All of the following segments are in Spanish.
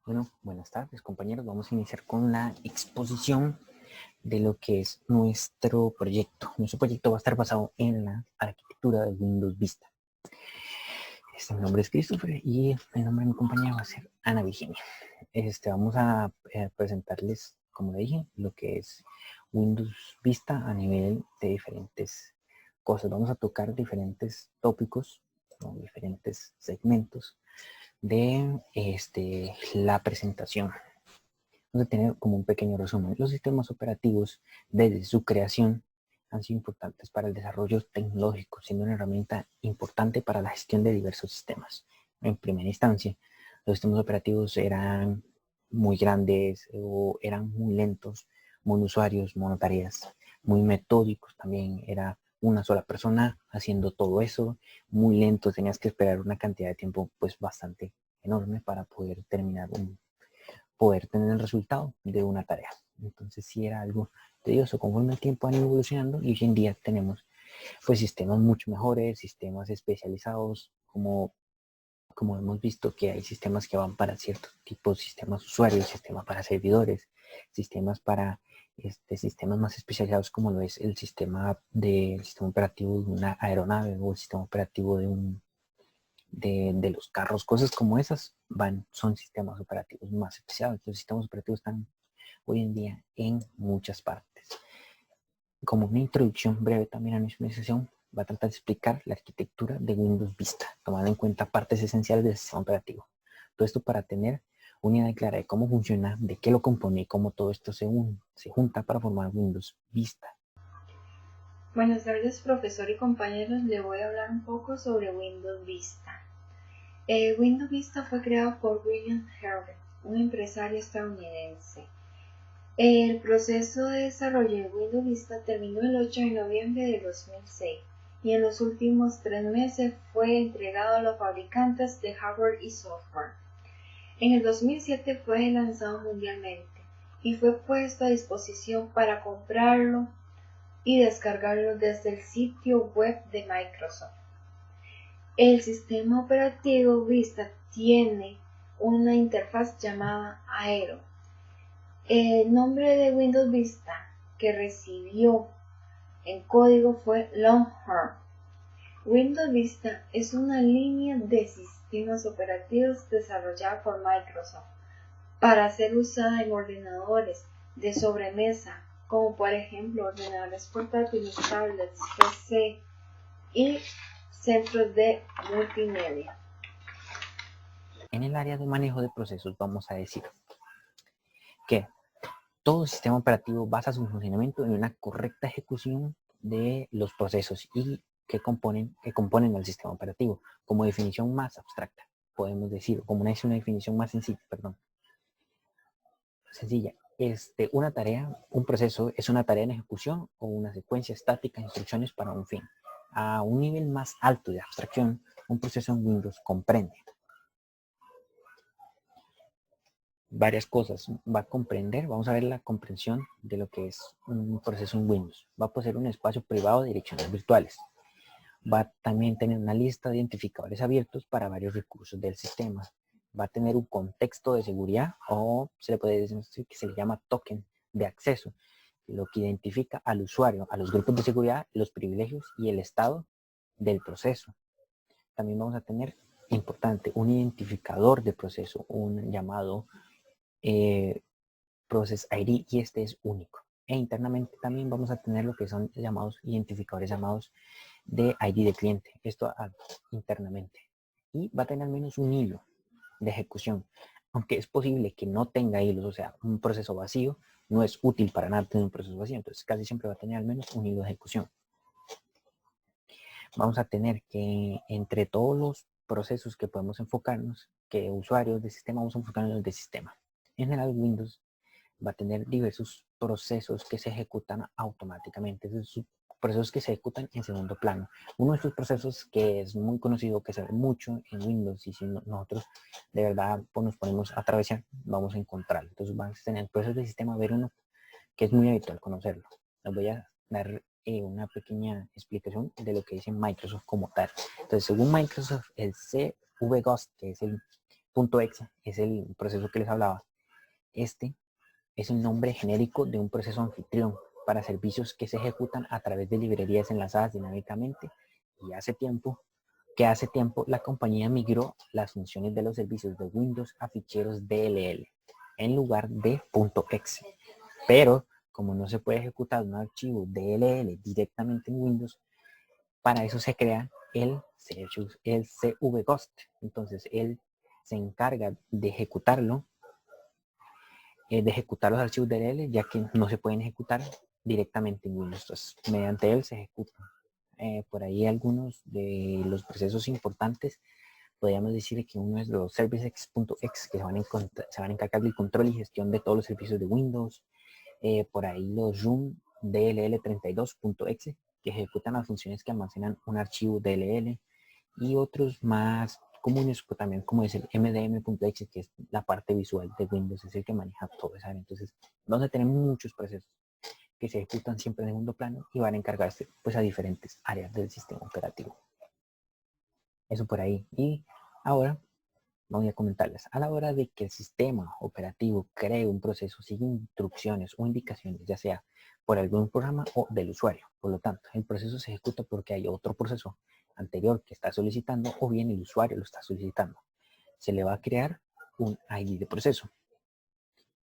Bueno, buenas tardes compañeros. Vamos a iniciar con la exposición de lo que es nuestro proyecto. Nuestro proyecto va a estar basado en la arquitectura de Windows Vista. Mi nombre es Christopher y el nombre de mi compañera va a ser Ana Virginia. Vamos a presentarles, como le dije, lo que es Windows Vista a nivel de diferentes cosas. Vamos a tocar diferentes tópicos, ¿no? Diferentes segmentos de la presentación. Vamos a tener como un pequeño resumen. Los sistemas operativos, desde su creación, han sido importantes para el desarrollo tecnológico, siendo una herramienta importante para la gestión de diversos sistemas. En primera instancia, los sistemas operativos eran muy grandes o eran muy lentos, monousuarios, monotareas, muy metódicos también. Era una sola persona haciendo todo eso, muy lento, tenías que esperar una cantidad de tiempo pues bastante enorme para poder tener el resultado de una tarea. Entonces sí era algo tedioso. Conforme el tiempo han ido evolucionando y hoy en día tenemos pues sistemas mucho mejores, sistemas especializados, como hemos visto que hay sistemas que van para ciertos tipos, sistemas usuarios, sistemas para servidores, sistemas para sistemas más especializados como lo es el sistema operativo de una aeronave o el sistema operativo de los carros, cosas como esas son sistemas operativos más especiales. Los sistemas operativos están hoy en día en muchas partes. Como una introducción breve también a nuestra sesión, va a tratar de explicar la arquitectura de Windows Vista, tomando en cuenta partes esenciales del sistema operativo. Todo esto para tener una idea clara de cómo funciona, de qué lo compone y cómo todo esto se junta para formar Windows Vista. Buenas tardes, profesor y compañeros. Le voy a hablar un poco sobre Windows Vista. Windows Vista fue creado por William Herbert, un empresario estadounidense. El proceso de desarrollo de Windows Vista terminó el 8 de noviembre de 2006 y en los últimos 3 meses fue entregado a los fabricantes de hardware y software. En el 2007 fue lanzado mundialmente y fue puesto a disposición para comprarlo y descargarlo desde el sitio web de Microsoft. El sistema operativo Vista tiene una interfaz llamada Aero. El nombre de Windows Vista que recibió en código fue Longhorn. Windows Vista es una línea de sistemas operativos desarrollada por Microsoft para ser usada en ordenadores de sobremesa, como por ejemplo ordenadores portátiles, tablets, PC y centros de multimedia. En el área de manejo de procesos vamos a decir que todo sistema operativo basa su funcionamiento en una correcta ejecución de los procesos y que componen el sistema operativo. Como definición más abstracta, podemos decir, como una definición más sencilla, un proceso es una tarea en ejecución o una secuencia estática de instrucciones para un fin. A un nivel más alto de abstracción, un proceso en Windows comprende varias cosas. Va a comprender, vamos a ver la comprensión de lo que es un proceso en Windows. Va a poseer un espacio privado de direcciones virtuales. Va a también tener una lista de identificadores abiertos para varios recursos del sistema. Va a tener un contexto de seguridad o se le puede decir que se le llama token de acceso, lo que identifica al usuario, a los grupos de seguridad, los privilegios y el estado del proceso. También vamos a tener, importante, un identificador de proceso, un llamado Process ID, y este es único. E internamente también vamos a tener lo que son llamados identificadores llamados de ID de cliente, esto internamente. Y va a tener al menos un hilo de ejecución, aunque es posible que no tenga hilos, o sea, un proceso vacío no es útil para nada tener un proceso vacío, entonces casi siempre va a tener al menos un hilo de ejecución. Vamos a tener que entre todos los procesos que podemos enfocarnos, que usuarios de sistema, vamos a enfocarnos en los de sistema. En general, Windows va a tener diversos procesos que se ejecutan automáticamente, esos procesos que se ejecutan en segundo plano. Uno de estos procesos que es muy conocido, que se ve mucho en Windows, y si nosotros de verdad pues, nos ponemos a atravesar, vamos a encontrarlo. Entonces vamos a tener el proceso de sistema, ver uno que es muy habitual conocerlo. Les voy a dar una pequeña explicación de lo que dice Microsoft como tal. Entonces, según Microsoft, el CVGhost, que es el .exe es el proceso que les hablaba. Este es el nombre genérico de un proceso anfitrión para servicios que se ejecutan a través de librerías enlazadas dinámicamente y hace tiempo la compañía migró las funciones de los servicios de Windows a ficheros DLL en lugar de .exe. Pero como no se puede ejecutar un archivo DLL directamente en Windows, para eso se crea el CVGhost. Entonces él se encarga de ejecutar los archivos DLL, ya que no se pueden ejecutar directamente en Windows. Entonces, mediante él se ejecuta. Por ahí algunos de los procesos importantes, podríamos decir que uno es los servicex.exe, que se van a encargar del control y gestión de todos los servicios de Windows. Por ahí los room dll32.exe, que ejecutan las funciones que almacenan un archivo DLL, y otros más comunes también, como es el mdm.exe, que es la parte visual de Windows, es el que maneja todo esa área. Entonces, vamos a tener muchos procesos que se ejecutan siempre en segundo plano y van a encargarse pues a diferentes áreas del sistema operativo. Eso por ahí. Y ahora voy a comentarles, a la hora de que el sistema operativo cree un proceso, sigue instrucciones o indicaciones, ya sea por algún programa o del usuario. Por lo tanto, el proceso se ejecuta porque hay otro proceso anterior que está solicitando o bien el usuario lo está solicitando. Se le va a crear un ID de proceso.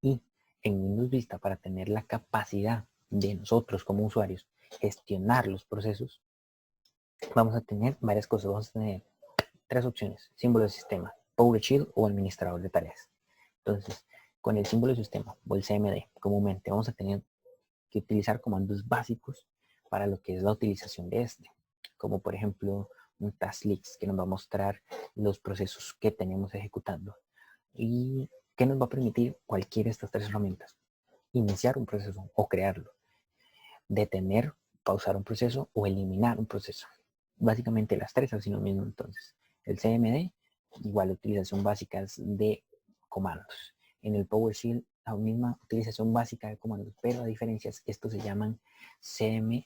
Y en Windows Vista, para tener la capacidad de nosotros como usuarios gestionar los procesos, vamos a tener varias cosas. Vamos a tener tres opciones: símbolo de sistema, PowerShell o administrador de tareas. Entonces, con el símbolo de sistema o el CMD, comúnmente vamos a tener que utilizar comandos básicos para lo que es la utilización de este, como por ejemplo un task-list que nos va a mostrar los procesos que tenemos ejecutando y que nos va a permitir cualquiera de estas tres herramientas: iniciar un proceso o crearlo, detener, pausar un proceso o eliminar un proceso. Básicamente las tres hacen lo mismo. Entonces, el CMD, igual utilización básica de comandos. En el PowerShell, la misma utilización básica de comandos, pero a diferencias, estos se llaman CMD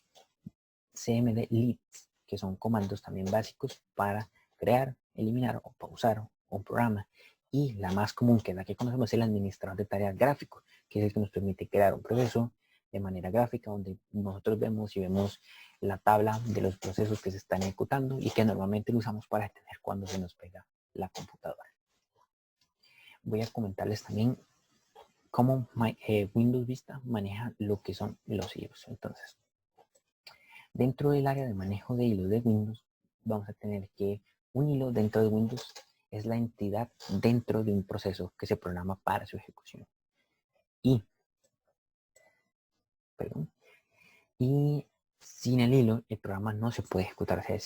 leads, que son comandos también básicos para crear, eliminar o pausar un programa. Y la más común, que es la que conocemos, es el administrador de tareas gráfico, que es el que nos permite crear un proceso de manera gráfica, donde nosotros vemos la tabla de los procesos que se están ejecutando y que normalmente lo usamos para detener cuando se nos pega la computadora. Voy a comentarles también cómo Windows Vista maneja lo que son los hilos. Entonces, dentro del área de manejo de hilos de Windows, vamos a tener que un hilo dentro de Windows es la entidad dentro de un proceso que se programa para su ejecución. Y sin el hilo, el programa no se puede ejecutar. O sea,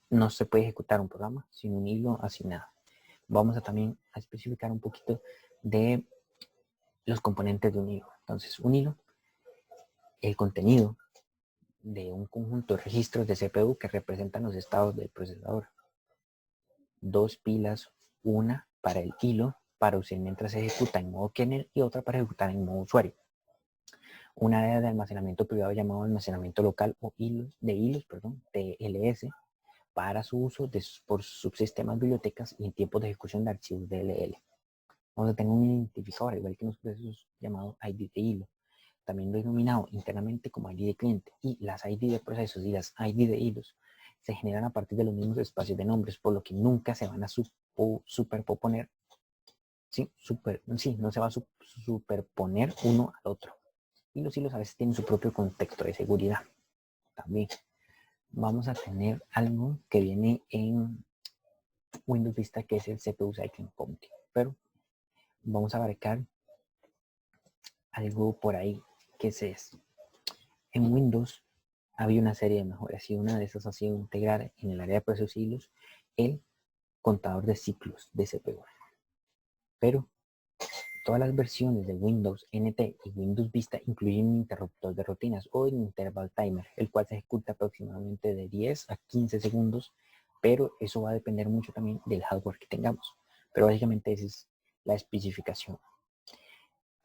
no se puede ejecutar un programa sin un hilo asignado. Vamos a también a especificar un poquito de los componentes de un hilo. Entonces, un hilo, el contenido de un conjunto de registros de CPU que representan los estados del procesador. Dos pilas, una para el hilo, para usar mientras se ejecuta en modo kernel y otra para ejecutar en modo usuario. Un área de almacenamiento privado llamado almacenamiento local o TLS, para su uso por subsistemas, bibliotecas y en tiempos de ejecución de archivos DLL. Vamos a tener un identificador, igual que en los procesos, llamado ID de hilo, también denominado internamente como ID de cliente, y las ID de procesos y las ID de hilos se generan a partir de los mismos espacios de nombres, por lo que nunca se van a superponer. No se va a superponer uno al otro. Y los hilos a veces tienen su propio contexto de seguridad. También vamos a tener algo que viene en Windows Vista, que es el CPU Cycling Counting, pero vamos a abarcar algo por ahí que es esto. En Windows había una serie de mejoras y una de esas ha sido integrar en el área de procesos y hilos el contador de ciclos de CPU. Pero todas las versiones de Windows NT y Windows Vista incluyen un interruptor de rutinas o un interval timer, el cual se ejecuta aproximadamente de 10 a 15 segundos, pero eso va a depender mucho también del hardware que tengamos. Pero básicamente esa es la especificación.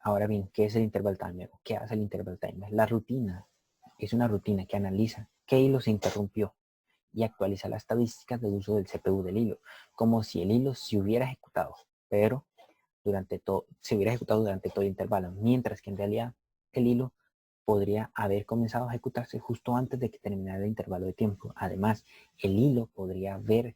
Ahora bien, ¿qué es el interval timer? ¿Qué hace el interval timer? La rutina es una rutina que analiza qué hilo se interrumpió y actualiza las estadísticas de uso del CPU del hilo, como si el hilo se hubiera ejecutado, pero se hubiera ejecutado durante todo el intervalo, mientras que en realidad el hilo podría haber comenzado a ejecutarse justo antes de que terminara el intervalo de tiempo. Además, el hilo podría haber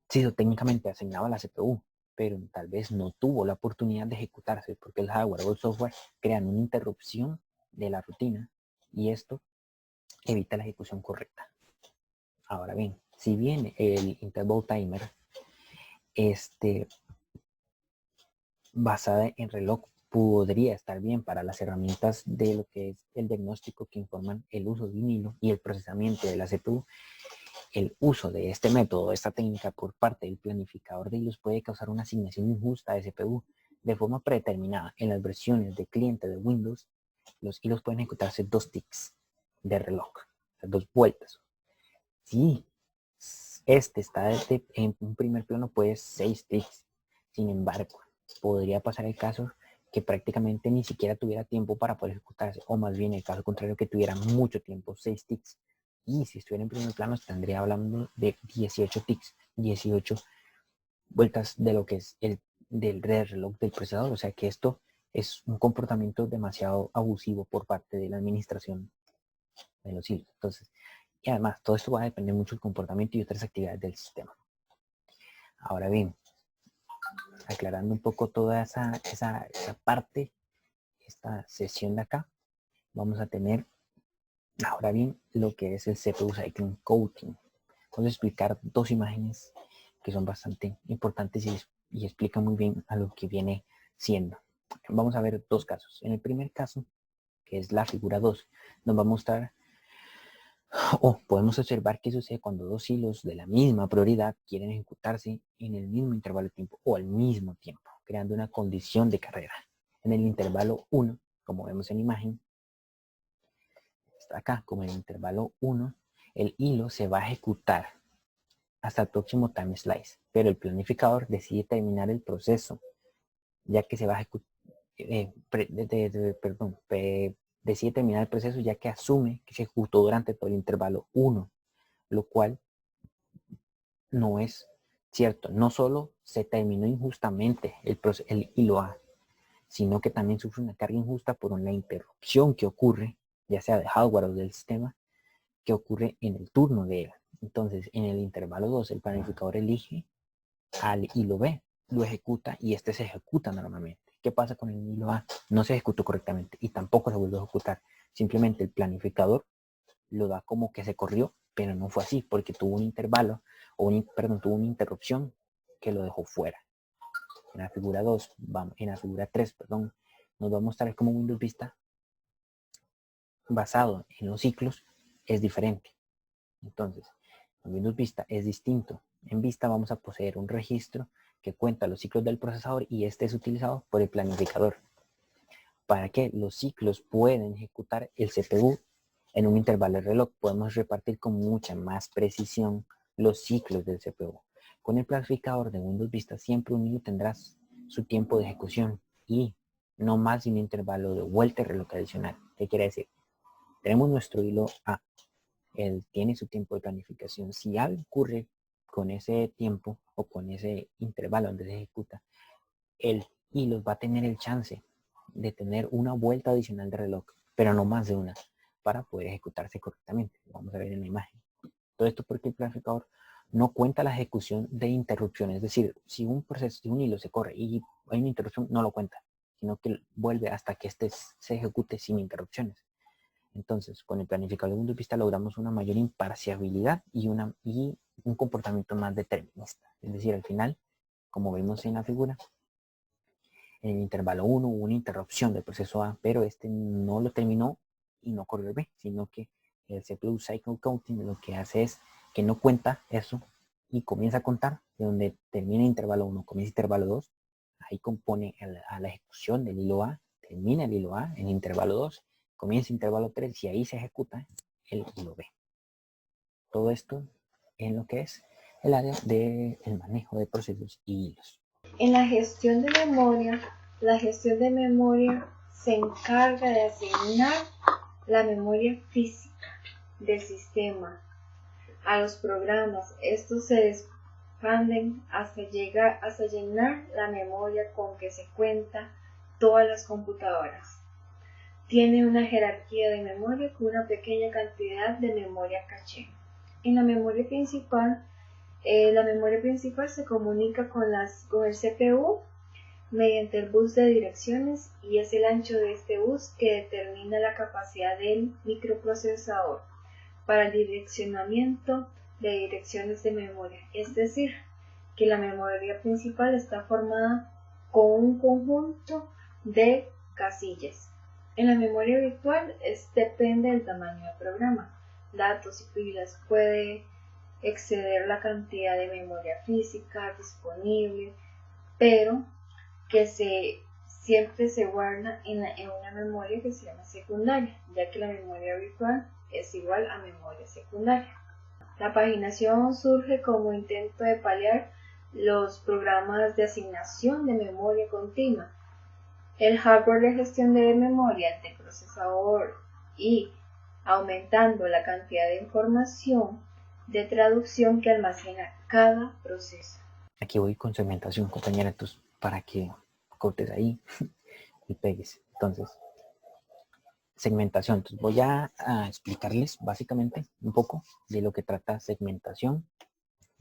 sido técnicamente asignado a la CPU, pero tal vez no tuvo la oportunidad de ejecutarse porque el hardware o el software crean una interrupción de la rutina y esto evita la ejecución correcta. Ahora bien, si bien el interval timer basada en reloj podría estar bien para las herramientas de lo que es el diagnóstico que informan el uso de un hilo y el procesamiento de la CPU, el uso de este método, esta técnica por parte del planificador de hilos puede causar una asignación injusta de CPU de forma predeterminada. En las versiones de cliente de Windows, los hilos pueden ejecutarse 2 ticks de reloj, o sea, 2 vueltas. Si está en un primer plano, pues 6 ticks. Sin embargo, podría pasar el caso que prácticamente ni siquiera tuviera tiempo para poder ejecutarse, o más bien el caso contrario, que tuviera mucho tiempo, 6 ticks. Y si estuviera en primer plano, estaría hablando de 18 ticks, 18 vueltas de lo que es del reloj del procesador. O sea que esto es un comportamiento demasiado abusivo por parte de la administración de los hilos. Entonces, y además, todo esto va a depender mucho del comportamiento y otras actividades del sistema. Ahora bien, aclarando un poco toda esa parte, esta sesión de acá, vamos a tener ahora bien lo que es el CPU Cycling Counting. Vamos a explicar 2 imágenes que son bastante importantes y explican muy bien a lo que viene siendo. Vamos a ver 2 casos. En el primer caso, que es la figura 2, nos va a mostrar podemos observar qué sucede cuando 2 hilos de la misma prioridad quieren ejecutarse en el mismo intervalo de tiempo o al mismo tiempo, creando una condición de carrera. En el intervalo 1, como vemos en la imagen, está acá, como en el intervalo 1, el hilo se va a ejecutar hasta el próximo time slice, pero el planificador decide terminar el proceso, ya que se va a ejecutar, decide terminar el proceso ya que asume que se ejecutó durante todo el intervalo 1, lo cual no es cierto. No solo se terminó injustamente el hilo A, sino que también sufre una carga injusta por una interrupción que ocurre, ya sea de hardware o del sistema, que ocurre en el turno de él. Entonces, en el intervalo 2, el planificador elige al hilo B, lo ejecuta y este se ejecuta normalmente. ¿Qué pasa con el hilo A? No se ejecutó correctamente y tampoco se vuelve a ejecutar. Simplemente el planificador lo da como que se corrió, pero no fue así porque tuvo un intervalo, tuvo una interrupción que lo dejó fuera. En la figura 2, en la figura 3, nos va a mostrar cómo Windows Vista, basado en los ciclos, es diferente. Entonces, en Windows Vista es distinto. En Vista vamos a poseer un registro que cuenta los ciclos del procesador y este es utilizado por el planificador para que los ciclos puedan ejecutar el CPU en un intervalo de reloj. Podemos repartir con mucha más precisión los ciclos del CPU. Con el planificador de Windows Vista siempre un hilo tendrá su tiempo de ejecución y no más de un intervalo de vuelta de reloj adicional. ¿Qué quiere decir? Tenemos nuestro hilo A. Él tiene su tiempo de planificación. Si algo ocurre con ese tiempo o con ese intervalo donde se ejecuta, el hilo va a tener el chance de tener una vuelta adicional de reloj, pero no más de una, para poder ejecutarse correctamente. Vamos a ver en la imagen. Todo esto porque el planificador no cuenta la ejecución de interrupciones. Es decir, si un hilo se corre y hay una interrupción, no lo cuenta, sino que vuelve hasta que este se ejecute sin interrupciones. Entonces, con el planificador de Windows Vista logramos una mayor imparcialidad y un comportamiento más determinista. Es decir, al final, como vemos en la figura, en el intervalo 1 hubo una interrupción del proceso A, pero este no lo terminó y no corrió el B, sino que el CPU Cycle Counting lo que hace es que no cuenta eso y comienza a contar de donde termina el intervalo 1, comienza el intervalo 2, ahí compone a la ejecución del hilo A, termina el hilo A en el intervalo 2, comienza el intervalo 3 y ahí se ejecuta el hilo B. Todo esto en lo que es el área del manejo de procesos y hilos. En la gestión de memoria se encarga de asignar la memoria física del sistema a los programas. Estos se expanden hasta llenar la memoria con que se cuenta todas las computadoras. Tiene una jerarquía de memoria con una pequeña cantidad de memoria caché. En la memoria principal se comunica con el CPU mediante el bus de direcciones y es el ancho de este bus que determina la capacidad del microprocesador para el direccionamiento de direcciones de memoria. Es decir, que la memoria principal está formada con un conjunto de casillas. En la memoria virtual depende del tamaño del programa, datos y pilas. Puede exceder la cantidad de memoria física disponible, pero que siempre se guarda en una memoria que se llama secundaria, ya que la memoria virtual es igual a memoria secundaria. La paginación surge como intento de paliar los programas de asignación de memoria continua. El hardware de gestión de memoria del procesador y aumentando la cantidad de información de traducción que almacena cada proceso. Aquí voy con segmentación, compañera, entonces, para que cortes ahí y pegues. Entonces, segmentación. Entonces, voy a explicarles básicamente un poco de lo que trata segmentación.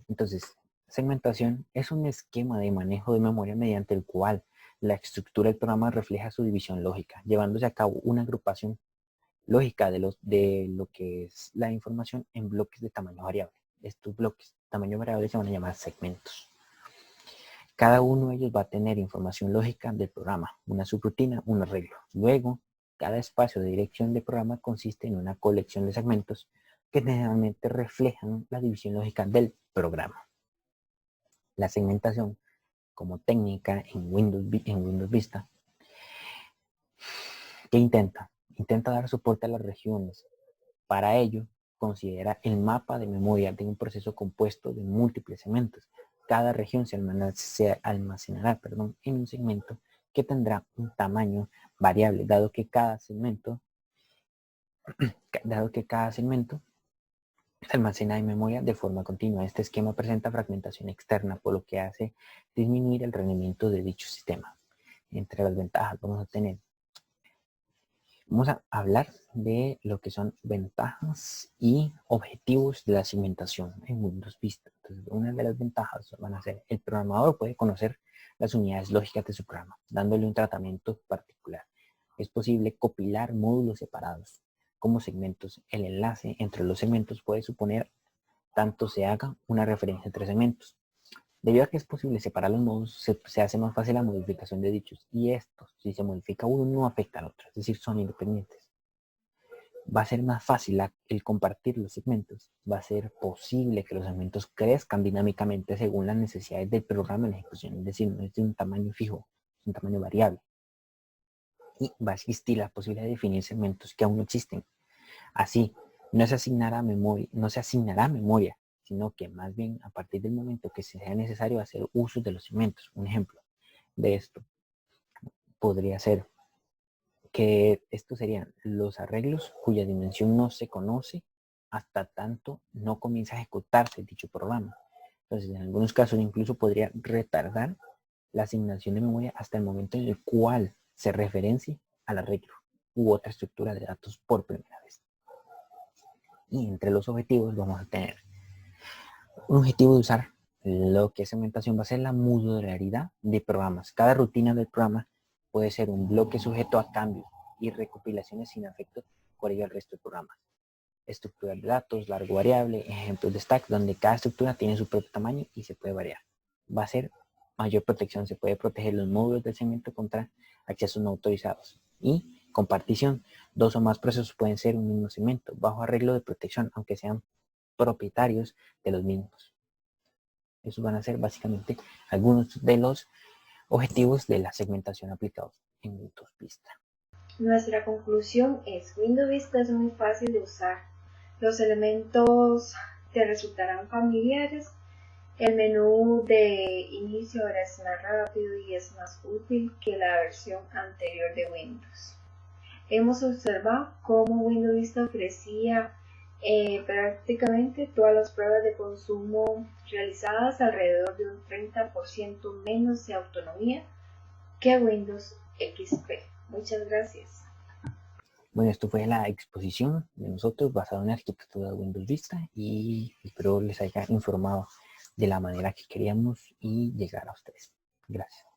Entonces, segmentación es un esquema de manejo de memoria mediante el cual la estructura del programa refleja su división lógica, llevándose a cabo una agrupación lógica de lo que es la información en bloques de tamaño variable. Estos bloques de tamaño variable se van a llamar segmentos. Cada uno de ellos va a tener información lógica del programa, una subrutina, un arreglo. Luego, cada espacio de dirección del programa consiste en una colección de segmentos que generalmente reflejan la división lógica del programa. La segmentación como técnica en Windows Vista, ¿qué intenta? Intenta dar soporte a las regiones. Para ello, considera el mapa de memoria de un proceso compuesto de múltiples segmentos. Cada región se almacenará en un segmento que tendrá un tamaño variable, dado que cada segmento se almacena en memoria de forma continua. Este esquema presenta fragmentación externa, por lo que hace disminuir el rendimiento de dicho sistema. Entre las ventajas vamos a hablar de lo que son ventajas y objetivos de la segmentación en Windows Vista. Entonces, una de las ventajas van a ser: el programador puede conocer las unidades lógicas de su programa, dándole un tratamiento particular. Es posible compilar módulos separados como segmentos. El enlace entre los segmentos puede suponer tanto se haga una referencia entre segmentos. Debido a que es posible separar los módulos, se hace más fácil la modificación de dichos, y estos, si se modifica uno, no afecta al otro, es decir, son independientes. Va a ser más fácil el compartir los segmentos. Va a ser posible que los segmentos crezcan dinámicamente según las necesidades del programa en ejecución, es decir, no es de un tamaño fijo, es un tamaño variable. Y va a existir la posibilidad de definir segmentos que aún no existen. Así, no se asignará memoria, sino que más bien a partir del momento que sea necesario hacer uso de los segmentos. Un ejemplo de esto podría ser que estos serían los arreglos cuya dimensión no se conoce hasta tanto no comienza a ejecutarse dicho programa. Entonces, en algunos casos incluso podría retardar la asignación de memoria hasta el momento en el cual se referencie al arreglo u otra estructura de datos por primera vez. Y entre los objetivos vamos a tener un objetivo de usar lo que es segmentación: va a ser la modularidad de programas. Cada rutina del programa puede ser un bloque sujeto a cambios y recopilaciones sin efecto por ello al resto del programa. Estructura de datos, largo variable, ejemplos de stack, donde cada estructura tiene su propio tamaño y se puede variar. Va a ser mayor protección, se puede proteger los módulos del segmento contra accesos no autorizados. Y compartición: dos o más procesos pueden ser un mismo segmento, bajo arreglo de protección, aunque sean propietarios de los mismos. Esos van a ser básicamente algunos de los objetivos de la segmentación aplicados en Windows Vista. Nuestra conclusión es: Windows Vista es muy fácil de usar. Los elementos te resultarán familiares. El menú de inicio ahora es más rápido y es más útil que la versión anterior de Windows. Hemos observado cómo Windows Vista ofrecía Prácticamente todas las pruebas de consumo realizadas alrededor de un 30% menos de autonomía que Windows XP. Muchas gracias. Bueno, esto fue la exposición de nosotros basada en la arquitectura de Windows Vista y espero les haya informado de la manera que queríamos y llegar a ustedes. Gracias.